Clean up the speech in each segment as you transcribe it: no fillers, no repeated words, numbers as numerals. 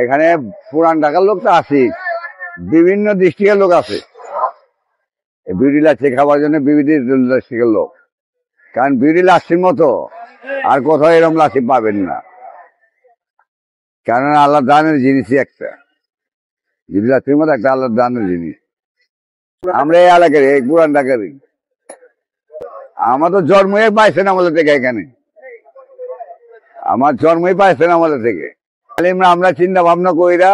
এখানে পুরান ঢাকার লোক তো আছে, বিভিন্ন ডিস্ট্রিক্টের লোক আছে বিউটি লাচ্ছি খাওয়ার জন্য, বিভিন্ন ডিস্ট্রিক্টের লোক। কারণ বিউটি লাচ্ছির মতো আর কোথাও এরকম লাচ্ছি পাবেন না, কারণ আল্লাহ দানের জিনিসই একটা, বিউটি লাচ্ছির মতো একটা আল্লাহ দানের জিনিস। আমরা এই এলাকার, এই পুরান ঢাকারই। আমার তো জন্মই পাইছেন আমাদের থেকে, এখানে আমার জন্মই পাইছেন আমাদের থেকে। হালিম আমরা চিন্তা ভাবনা কইরা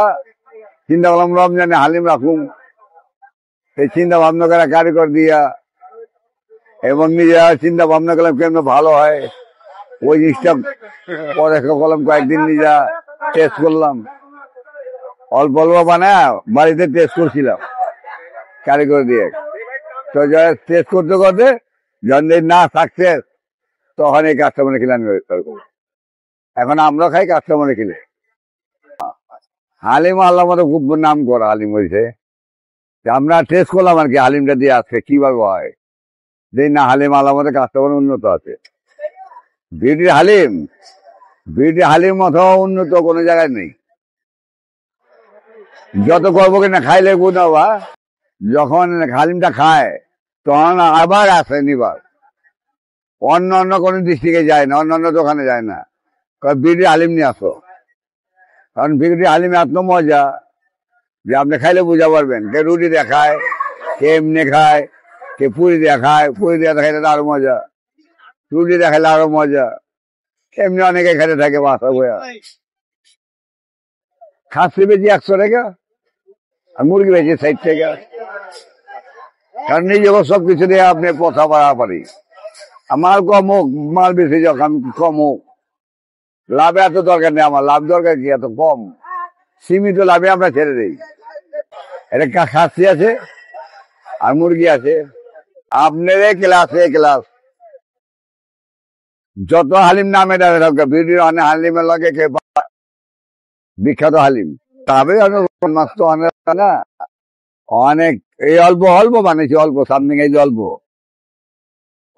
চিন্তা করলাম রমজানে হালিম রাখুন, এই চিন্তা ভাবনা করা কারিগর দিয়া, এবং নিজেরা চিন্তা ভাবনা করলাম কেমন ভালো হয় ওই জিনিসটা পরে করলাম। কয়েকদিন নিজেরা টেস্ট করলাম, অল্প অল্প বানায় বাড়িতে টেস্ট করছিলাম কারিগর দিয়ে। তো টেস্ট করতে করতে যখন না সাকসেস, তখন এই কাস্টমারে খেলে আমি এখন আমরা খাই কাস্টমারে খেলে। হালিম আল্লাহ মতো খুব নাম করা হালিম হয়েছে, আমরা টেস্ট করলাম আর কি হালিমটা দিয়ে আজকে কিভাবে হয়, যে না হালিম আল্লাহ মতো কাস্টমার উন্নত আছে। বিউটি হালিম মতো উন্নত কোনো জায়গায় নেই। যত করবো কিনা খাইলে গুনাবা, যখন হালিমটা খায় তখন আবার আসে নিবার, অন্য অন্য কোনো ডিস্ট্রিক্টে যায় না, অন্য অন্য দোকানে যায় না, বিউটি হালিম নিয়ে আসো। কারণ বিউটি হালিম এত মজা যে আপনি খাইলে বুঝা পারবেন। কে রুটি দেখায়, কে এমনি খায়, কে পুরি দেখায়, পুরি দিয়ে খাইলে আরো মজা, রুটি দেখাইলে আরো মজা। এমনি অনেকে খেতে থাকে বাসা বয়া। খাসি বেশি 100 টাকা আর মুরগি বেশি 60 টাকা। কারণ নিজেকে সবকিছু দিয়ে আপনি পথা পাড়া পারি। আমার কম হোক, মাল বেশি যাক, আমি কম হোক, লাভে এত দরকার নেই আমার। লাভ দরকার কি এত কম, সীমিত লাভে আমরা ছেড়ে দিই। এটা খাসি আছে আর মুরগি আছে। আপনার ক্লাস যত হালিম নামে বিউটির অনেক হালিমের লাগে বিখ্যাত হালিম, তবে মাছ তো অনেক না, অনেক এই অল্প অল্প বানাইছি, অল্প সামথিং, এই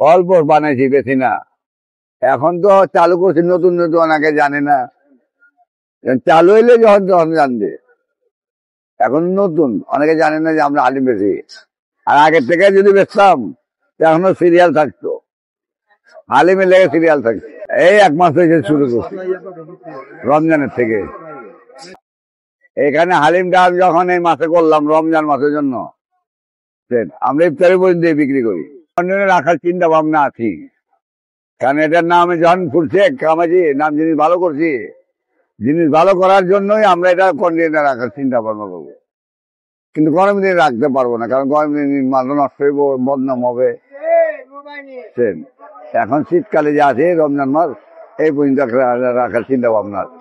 অল্প বানাইছি, বেশি না। এখন তো চালু করছি নতুন নতুন, অনেকে জানে না, চালু হইলে যখন তখন জানবে। এখন নতুন, অনেকে জানে না যে আমরা হালিম বেশি। আর আগের থেকে যদি বেচতাম এখনো সিরিয়াল থাকতো, হালিমের লেগে সিরিয়াল থাকতো। এই 1 মাস হয়েছে শুরু করছি, রমজানের থেকে। এখানে হালিম ডাল যখন এই মাসে করলাম, রমজান মাসের জন্য আমরা ইফতারি পর্যন্ত বিক্রি করি। রাখার চিন্তা ভাবনা আছি, কারণ এটার নাম যখন ফুটছে কামাজি নাম, জিনিস ভালো করছি, জিনিস ভালো করার জন্যই আমরা এটা কন্টেনার রাখার চিন্তা ভাবনা করবো। কিন্তু গরম দিনে রাখতে পারবো না, কারণ গরম দিনে মাল নষ্ট হইব, বদনাম হবে। এখন শীতকালে যে আছে রমজান মাস, এই পর্যন্ত রাখার চিন্তা ভাবনা আছে।